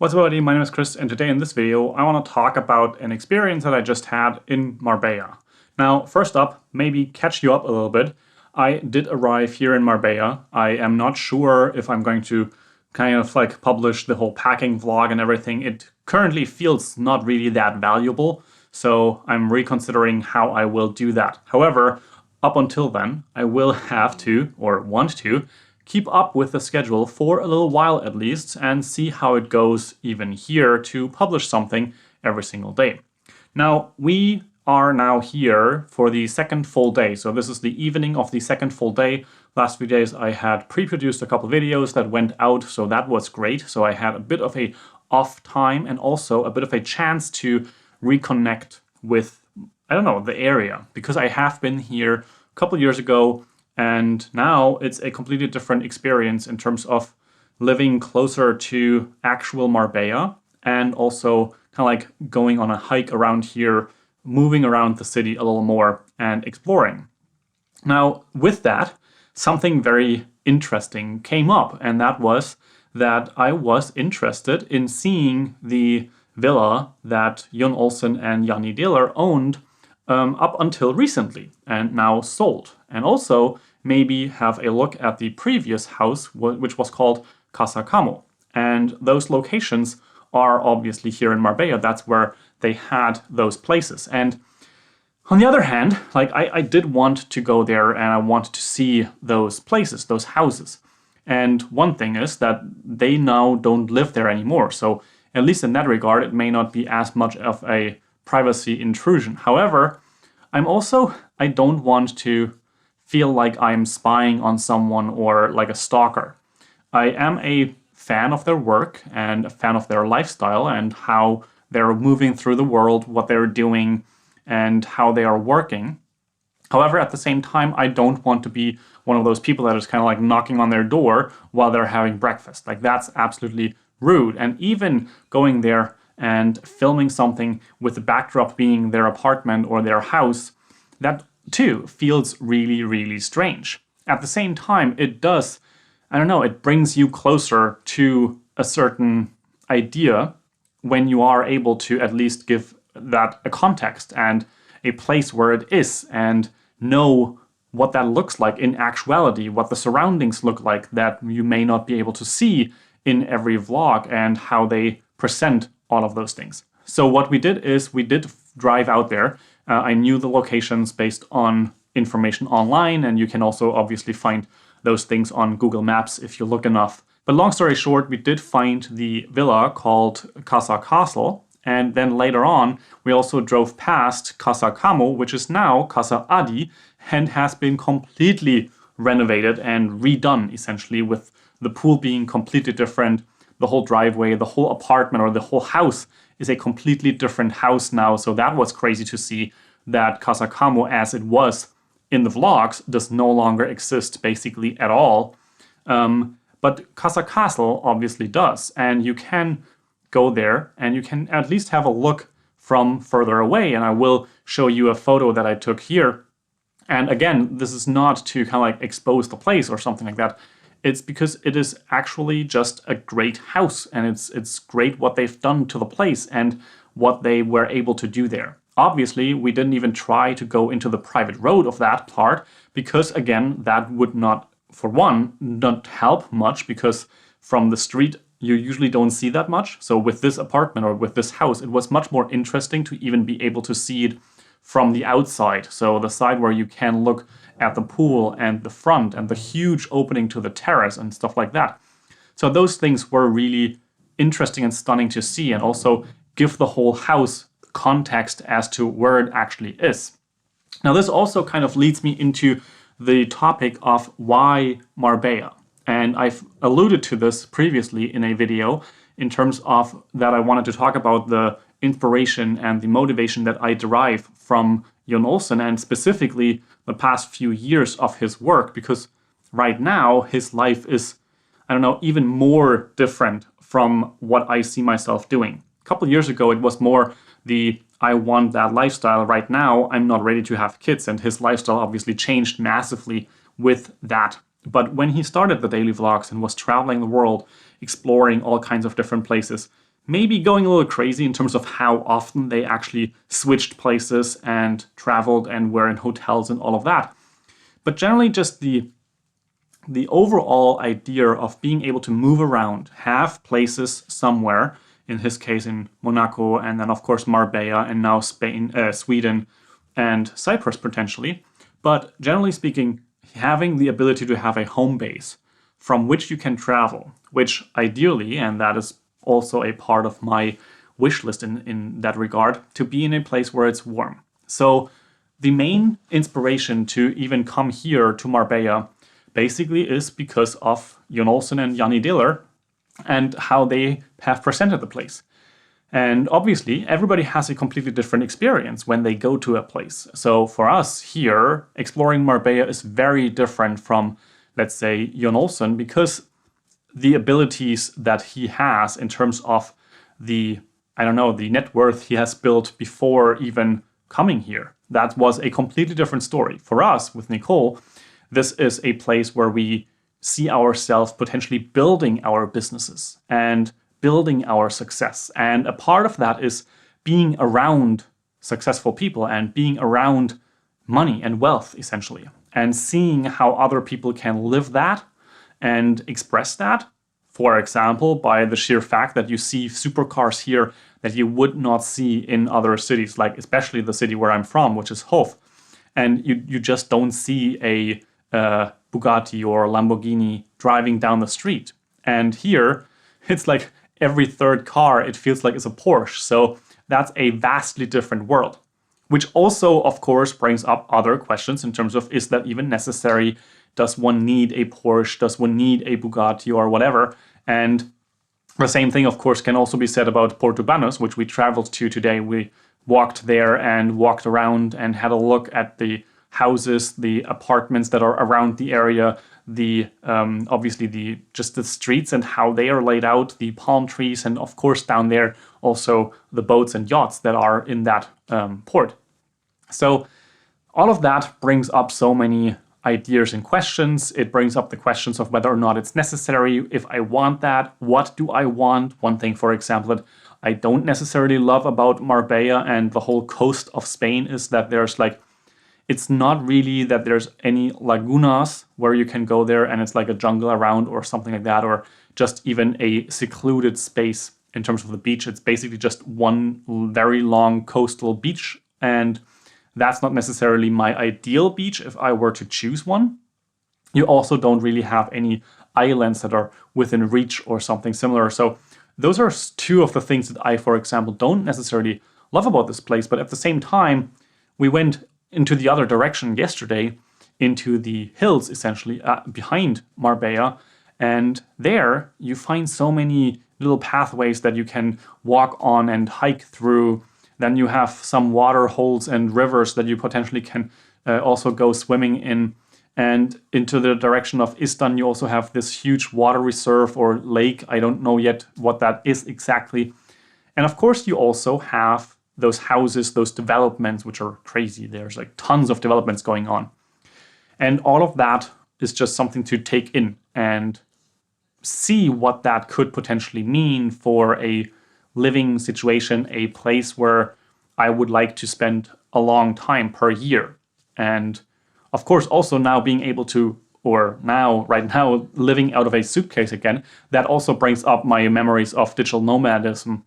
What's up everybody, my name is Chris, and today in this video I want to talk about an experience that I just had in Marbella. Now, first up, maybe catch you up a little bit. I did arrive here in Marbella. I am not sure if I'm going to kind of like publish the whole packing vlog and everything. It currently feels not really that valuable, so I'm reconsidering how I will do that. However, up until then, I will have to, or want to, keep up with the schedule for a little while at least and see how it goes even here to publish something every single day. Now, we are now here for the second full day. So this is the evening of the second full day. Last few days I had pre-produced a couple videos that went out, so that was great. So I had a bit of a off time and also a bit of a chance to reconnect with, I don't know, the area, because I have been here a couple years ago. And now it's a completely different experience in terms of living closer to actual Marbella and also kind of like going on a hike around here, moving around the city a little more and exploring. Now, with that, something very interesting came up, and that was that I was interested in seeing the villa that Jon Olsson and Janni Diller owned up until recently and now sold. And also maybe have a look at the previous house, which was called Casa. And those locations are obviously here in Marbella. That's where they had those places. And on the other hand, like I did want to go there and I wanted to see those places, those houses. And one thing is that they now don't live there anymore. So at least in that regard, it may not be as much of a privacy intrusion. However, I don't want to feel like I'm spying on someone or like a stalker. I am a fan of their work and a fan of their lifestyle and how they're moving through the world, what they're doing, and how they are working. However, at the same time, I don't want to be one of those people that is kind of like knocking on their door while they're having breakfast. Like, that's absolutely rude. And even going there and filming something with the backdrop being their apartment or their house, that too feels really, really strange. At the same time, it does, I don't know, it brings you closer to a certain idea when you are able to at least give that a context and a place where it is and know what that looks like in actuality, what the surroundings look like that you may not be able to see in every vlog and how they present all of those things. So what we did is we did drive out there. I knew the locations based on information online, and you can also obviously find those things on Google Maps if you look enough. But long story short, we did find the villa called Casa Castle, and then later on we also drove past Casa Camo, which is now Casa Adi, and has been completely renovated and redone, essentially, with the pool being completely different, the whole driveway, the whole apartment or the whole house is a completely different house now. So that was crazy to see that Casa Camo, as it was in the vlogs, does no longer exist basically at all. But Casa Castle obviously does. And you can go there and you can at least have a look from further away. And I will show you a photo that I took here. And again, this is not to kind of like expose the place or something like that. It's because it is actually just a great house, and it's great what they've done to the place and what they were able to do there. Obviously, we didn't even try to go into the private road of that part because, again, that would not, for one, not help much, because from the street you usually don't see that much. So with this apartment or with this house, it was much more interesting to even be able to see it from the outside. So the side where you can look at the pool and the front and the huge opening to the terrace and stuff like that. So those things were really interesting and stunning to see, and also give the whole house context as to where it actually is. Now, this also kind of leads me into the topic of why Marbella. And I've alluded to this previously in a video in terms of that I wanted to talk about the inspiration and the motivation that I derive from Jon Olsson, and specifically the past few years of his work, because right now his life is, I don't know, even more different from what I see myself doing. A couple of years ago, it was more the I want that lifestyle. Right now, I'm not ready to have kids, and his lifestyle obviously changed massively with that. But when he started the daily vlogs and was traveling the world, exploring all kinds of different places, maybe going a little crazy in terms of how often they actually switched places and traveled and were in hotels and all of that. But generally just the overall idea of being able to move around, have places somewhere, in his case in Monaco, and then of course Marbella, and now Spain, Sweden, and Cyprus potentially. But generally speaking, having the ability to have a home base from which you can travel, which ideally, and that is also a part of my wish list in that regard, to be in a place where it's warm. So the main inspiration to even come here to Marbella basically is because of Jon Olsson and Janni Diller and how they have presented the place. And obviously, everybody has a completely different experience when they go to a place. So for us here, exploring Marbella is very different from, let's say, Jon Olsson, because the abilities that he has in terms of the net worth he has built before even coming here, that was a completely different story. For us, with Nicole, this is a place where we see ourselves potentially building our businesses and building our success. And a part of that is being around successful people and being around money and wealth, essentially, and seeing how other people can live that and express that. For example, by the sheer fact that you see supercars here that you would not see in other cities, like especially the city where I'm from, which is Hof. And you just don't see a Bugatti or Lamborghini driving down the street. And here, it's like every third car, it feels like it's a Porsche. So that's a vastly different world, which also, of course, brings up other questions in terms of, is that even necessary? Does one need a Porsche? Does one need a Bugatti or whatever? And the same thing, of course, can also be said about Porto Banos, which we traveled to today. We walked there and walked around and had a look at the houses, the apartments that are around the area, the obviously the streets and how they are laid out, the palm trees, and of course down there also the boats and yachts that are in that port. So all of that brings up so many ideas and questions. It brings up the questions of whether or not it's necessary. If I want that, what do I want? One thing, for example, that I don't necessarily love about Marbella and the whole coast of Spain is that there's it's not really that there's any lagunas where you can go there and it's like a jungle around or something like that, or just even a secluded space in terms of the beach. It's basically just one very long coastal beach, and that's not necessarily my ideal beach if I were to choose one. You also don't really have any islands that are within reach or something similar. So those are two of the things that I, for example, don't necessarily love about this place. But at the same time, we went into the other direction yesterday, into the hills, essentially, behind Marbella. And there you find so many little pathways that you can walk on and hike through. Then you have some water holes and rivers that you potentially can also go swimming in. And into the direction of Istan, you also have this huge water reserve or lake. I don't know yet what that is exactly. And of course, you also have those houses, those developments, which are crazy. There's like tons of developments going on. And all of that is just something to take in and see what that could potentially mean for a living situation, a place where I would like to spend a long time per year. And of course, also now being able to, or now, right now, living out of a suitcase again, that also brings up my memories of digital nomadism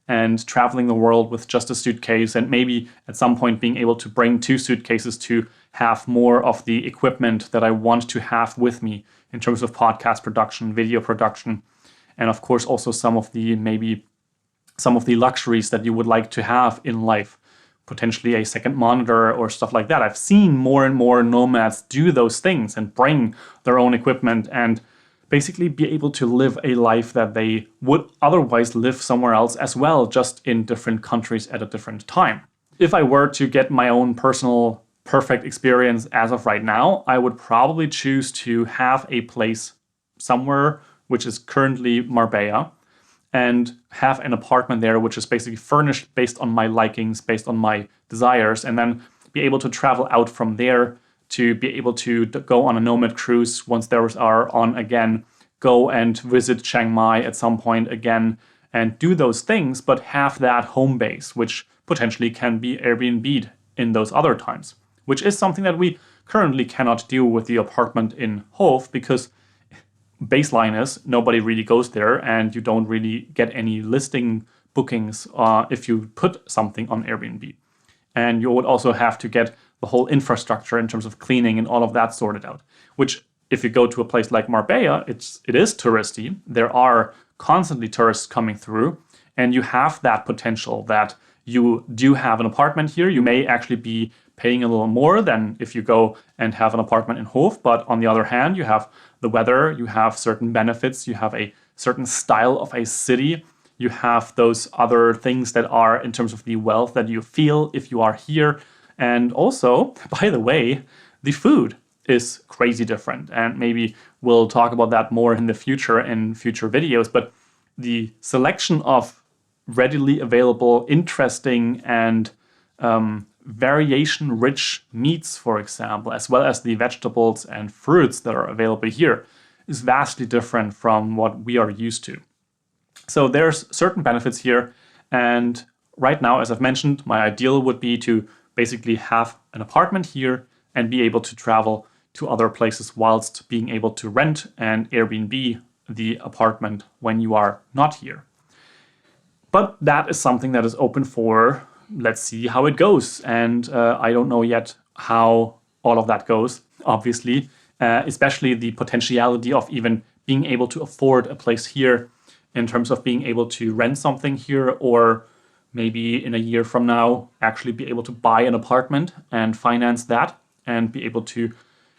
and traveling the world with just a suitcase, and maybe at some point being able to bring 2 suitcases to have more of the equipment that I want to have with me in terms of podcast production, video production, and of course also some of the luxuries that you would like to have in life, potentially a second monitor or stuff like that. I've seen more and more nomads do those things and bring their own equipment and basically be able to live a life that they would otherwise live somewhere else as well, just in different countries at a different time. If I were to get my own personal perfect experience as of right now, I would probably choose to have a place somewhere which is currently Marbella, and have an apartment there which is basically furnished based on my likings, based on my desires, and then be able to travel out from there to be able to go on a Nomad cruise once those are on again, go and visit Chiang Mai at some point again, and do those things, but have that home base, which potentially can be Airbnb'd in those other times, which is something that we currently cannot do with the apartment in Hove, because baseline is nobody really goes there and you don't really get any listing bookings if you put something on Airbnb. And you would also have to get the whole infrastructure in terms of cleaning and all of that sorted out, which if you go to a place like Marbella, it is touristy. There are constantly tourists coming through, and you have that potential that you do have an apartment here. You may actually be paying a little more than if you go and have an apartment in Hove, but on the other hand, you have the weather, you have certain benefits, you have a certain style of a city, you have those other things that are in terms of the wealth that you feel if you are here. And also, by the way, the food is crazy different. And maybe we'll talk about that more in the future in future videos. But the selection of readily available, interesting, and variation-rich meats, for example, as well as the vegetables and fruits that are available here, is vastly different from what we are used to. So there's certain benefits here. And right now, as I've mentioned, my ideal would be to basically have an apartment here and be able to travel to other places whilst being able to rent and Airbnb the apartment when you are not here. But that is something that is open for, let's see how it goes. And I don't know yet how all of that goes, obviously, especially the potentiality of even being able to afford a place here in terms of being able to rent something here, or maybe in a year from now, actually be able to buy an apartment and finance that and be able to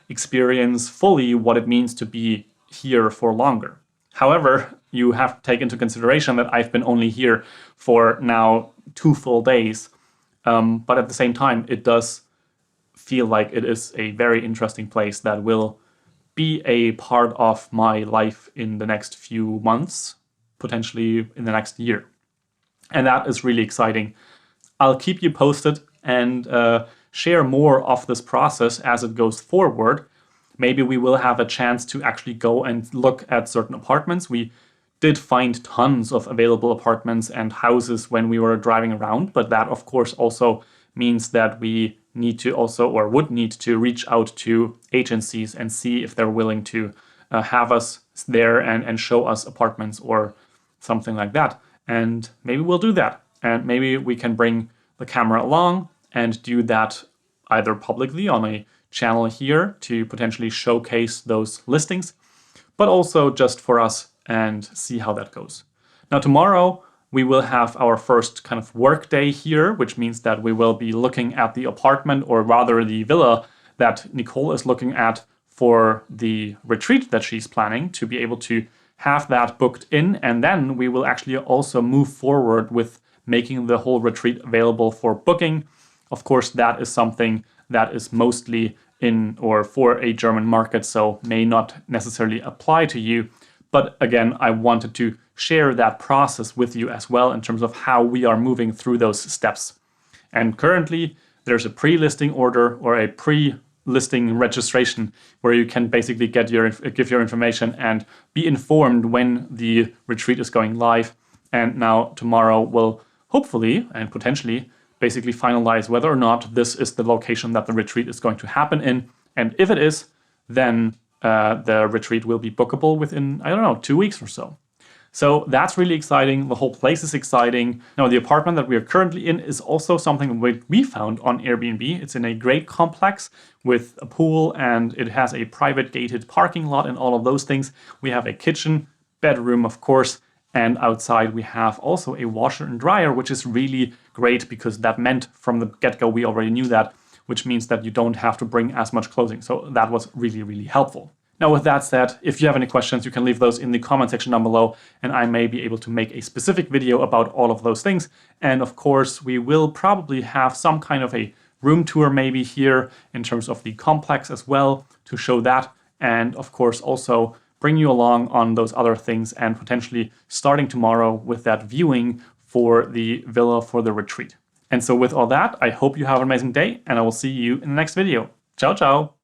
experience fully what it means to be here for longer. However, you have to take into consideration that I've been only here for now 2 full days. But at the same time, it does feel like it is a very interesting place that will be a part of my life in the next few months, potentially in the next year. And that is really exciting. I'll keep you posted and share more of this process as it goes forward. Maybe we will have a chance to actually go and look at certain apartments. We did find tons of available apartments and houses when we were driving around, but that of course also means that we need to also, or would need to, reach out to agencies and see if they're willing to have us there and show us apartments or something like that. And maybe we'll do that. And maybe we can bring the camera along and do that either publicly on a channel here to potentially showcase those listings, but also just for us and see how that goes. Now, tomorrow we will have our first kind of work day here, which means that we will be looking at the apartment, or rather the villa that Nicole is looking at for the retreat that she's planning, to be able to have that booked in. And then we will actually also move forward with making the whole retreat available for booking. Of course, that is something that is mostly in or for a German market, so may not necessarily apply to you. But again, I wanted to share that process with you as well in terms of how we are moving through those steps. And currently, there's a pre-listing order or a pre-listing registration where you can basically give your information and be informed when the retreat is going live. And now tomorrow will hopefully and potentially basically finalize whether or not this is the location that the retreat is going to happen in. And if it is, then the retreat will be bookable within, 2 weeks or so. So that's really exciting. The whole place is exciting. Now, the apartment that we are currently in is also something we found on Airbnb. It's in a great complex with a pool, and it has a private gated parking lot and all of those things. We have a kitchen, bedroom, of course, and outside we have also a washer and dryer, which is really great because that meant from the get-go we already knew that, which means that you don't have to bring as much clothing. So that was really, really helpful. Now, with that said, if you have any questions, you can leave those in the comment section down below, and I may be able to make a specific video about all of those things. And of course, we will probably have some kind of a room tour maybe here in terms of the complex as well to show that. And of course, also bring you along on those other things, and potentially starting tomorrow with that viewing for the villa for the retreat. And so with all that, I hope you have an amazing day, and I will see you in the next video. Ciao, ciao.